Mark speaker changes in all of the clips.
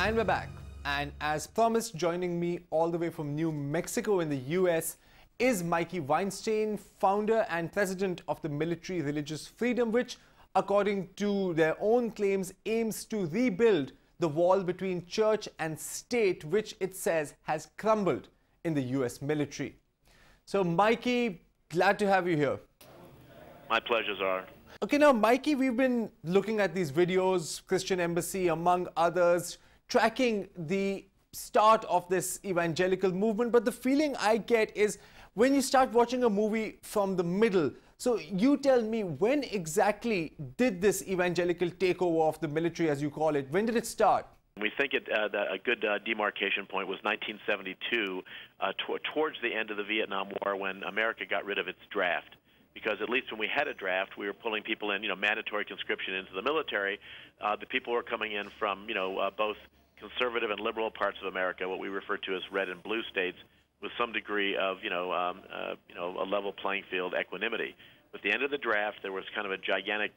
Speaker 1: And we're back. And as promised, joining me all the way from New Mexico in the US is Mikey Weinstein, founder and president of the Military Religious Freedom, which, according to their own claims, aims to rebuild the wall between church and state, which it says has crumbled in the US military. So, Mikey, glad to have you here.
Speaker 2: My pleasure, Zarrar.
Speaker 1: Okay, now, Mikey, we've been looking at these videos, Christian Embassy, among others, tracking the start of this evangelical movement. But the feeling I get is when you start watching a movie from the middle. So you tell me, when exactly did this evangelical takeover of the military, as you call it, when did it start?
Speaker 2: We think a good demarcation point was 1972, towards the end of the Vietnam War, when America got rid of its draft. Because at least when we had a draft, we were pulling people in, mandatory conscription into the military. The people were coming in from, both conservative and liberal parts of America, what we refer to as red and blue states, with some degree of, a level playing field equanimity. With the end of the draft, there was kind of a gigantic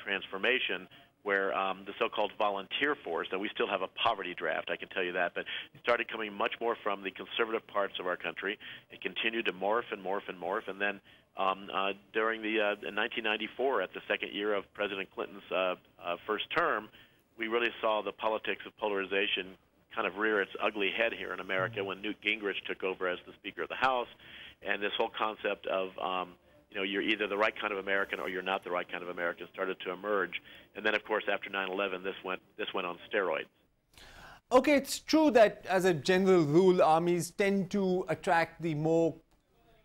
Speaker 2: transformation where the so-called volunteer force, that we still have a poverty draft, I can tell you that, but it started coming much more from the conservative parts of our country. It continued to morph and morph and morph, and then during the in 1994, at the second year of President Clinton's first term, we really saw the politics of polarization kind of rear its ugly head here in America when Newt Gingrich took over as the Speaker of the House, and this whole concept of you're either the right kind of American or you're not the right kind of American started to emerge. And then, of course, after 9/11, this went on steroids.
Speaker 1: Okay, it's true that as a general rule, armies tend to attract the more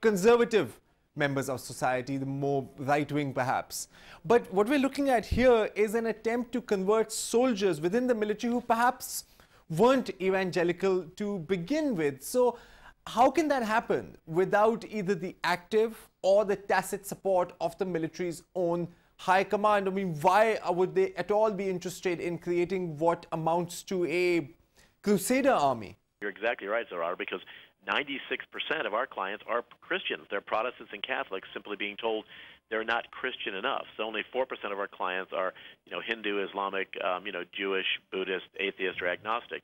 Speaker 1: conservative members of society, the more right-wing perhaps. But what we're looking at here is an attempt to convert soldiers within the military who perhaps weren't evangelical to begin with. So how can that happen without either the active or the tacit support of the military's own high command? I mean, why would they at all be interested in creating what amounts to a crusader army?
Speaker 2: You're exactly right, Zarrar, because 96% of our clients are Christians. They're Protestants and Catholics simply being told they're not Christian enough. So only 4% of our clients are, Hindu, Islamic, Jewish, Buddhist, atheist, or agnostic.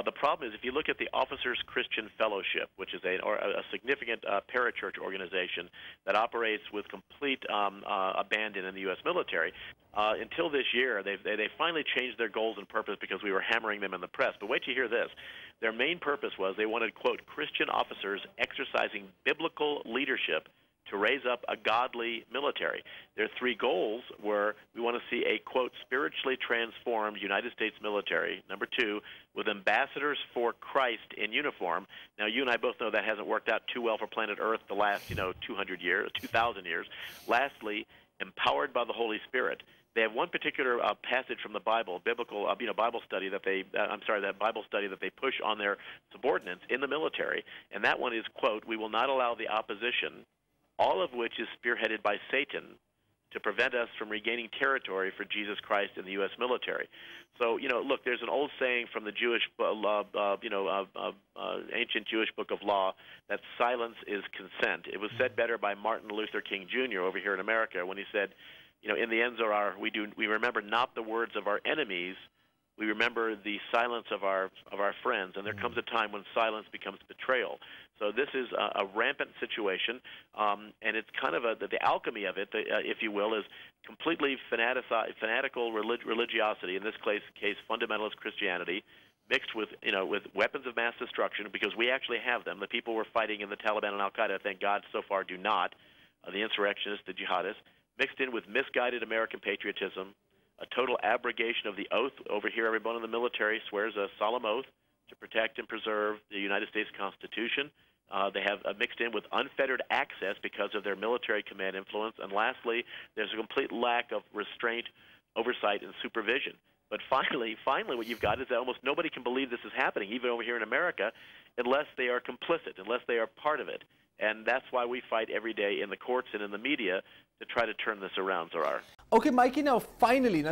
Speaker 2: The problem is if you look at the Officers Christian Fellowship, which is a significant parachurch organization that operates with complete abandon in the U.S. military, until this year, they finally changed their goals and purpose because we were hammering them in the press. But wait till you hear this. Their main purpose was they wanted, quote, Christian officers exercising biblical leadership to raise up a godly military. Their three goals were, we want to see a, quote, spiritually transformed United States military. Number two, with ambassadors for Christ in uniform. Now, you and I both know that hasn't worked out too well for planet Earth the last, 200 years, 2,000 years. Lastly, empowered by the Holy Spirit. They have one particular passage from the Bible, biblical, Bible study that they push on their subordinates in the military, and that one is, quote, we will not allow the opposition, all of which is spearheaded by Satan, to prevent us from regaining territory for Jesus Christ in the U.S. military. So, look, there's an old saying from the Jewish, ancient Jewish book of law that silence is consent. It was said better by Martin Luther King Jr. over here in America when he said, in the end, Zarrar, we remember not the words of our enemies, we remember the silence of our friends, and there comes a time when silence becomes betrayal. So this is a rampant situation, and it's kind of the alchemy of it, if you will, is completely fanatical religiosity, in this case fundamentalist Christianity, mixed with with weapons of mass destruction, because we actually have them. The people we're fighting in the Taliban and Al-Qaeda, thank God, so far do not. The insurrectionists, the jihadists, mixed in with misguided American patriotism, a total abrogation of the oath. Over here, everyone in the military swears a solemn oath to protect and preserve the United States Constitution. They have mixed in with unfettered access because of their military command influence. And lastly, there's a complete lack of restraint, oversight, and supervision. But finally, what you've got is that almost nobody can believe this is happening, even over here in America, unless they are complicit, unless they are part of it. And that's why we fight every day in the courts and in the media to try to turn this around, Zarrar.
Speaker 1: Okay, Mikey, now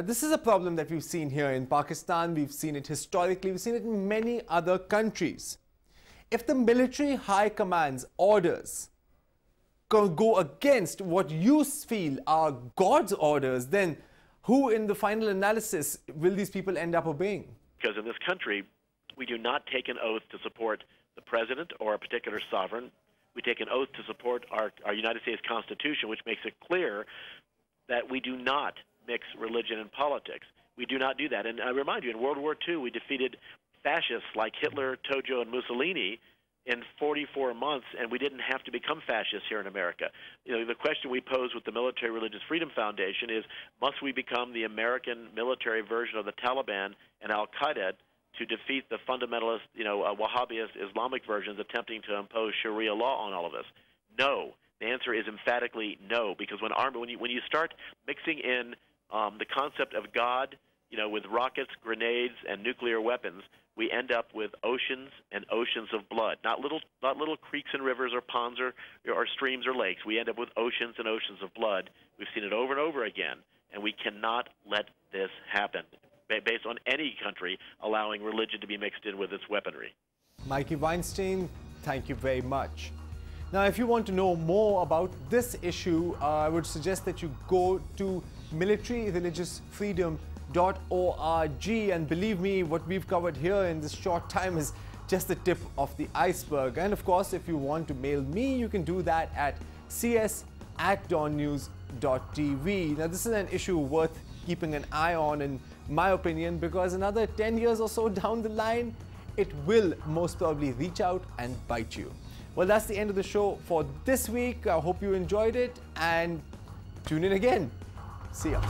Speaker 1: this is a problem that we've seen here in Pakistan, we've seen it historically, we've seen it in many other countries. If the military high command's orders go against what you feel are God's orders, then who in the final analysis will these people end up obeying?
Speaker 2: Because in this country, we do not take an oath to support the president or a particular sovereign. We take an oath to support our United States Constitution, which makes it clear that we do not mix religion and politics. We do not do that. And I remind you, in World War II, we defeated fascists like Hitler, Tojo, and Mussolini in 44 months, and we didn't have to become fascists here in America. You know, the question we pose with the Military Religious Freedom Foundation is, must we become the American military version of the Taliban and al-Qaeda to defeat the fundamentalist, Wahhabist Islamic versions attempting to impose Sharia law on all of us? No. The answer is emphatically no, because when you start mixing in the concept of God, with rockets, grenades, and nuclear weapons, we end up with oceans and oceans of blood. Not little creeks and rivers or ponds or streams or lakes. We end up with oceans and oceans of blood. We've seen it over and over again, and we cannot let this happen based on any country allowing religion to be mixed in with its weaponry.
Speaker 1: Mikey Weinstein, thank you very much. Now, if you want to know more about this issue, I would suggest that you go to militaryreligiousfreedom.org, and believe me, what we've covered here in this short time is just the tip of the iceberg. And of course, if you want to mail me, you can do that at cs@dawnnews.tv. Now, this is an issue worth keeping an eye on, in my opinion, because another 10 years or so down the line, it will most probably reach out and bite you. Well, that's the end of the show for this week. I hope you enjoyed it, and tune in again. See ya.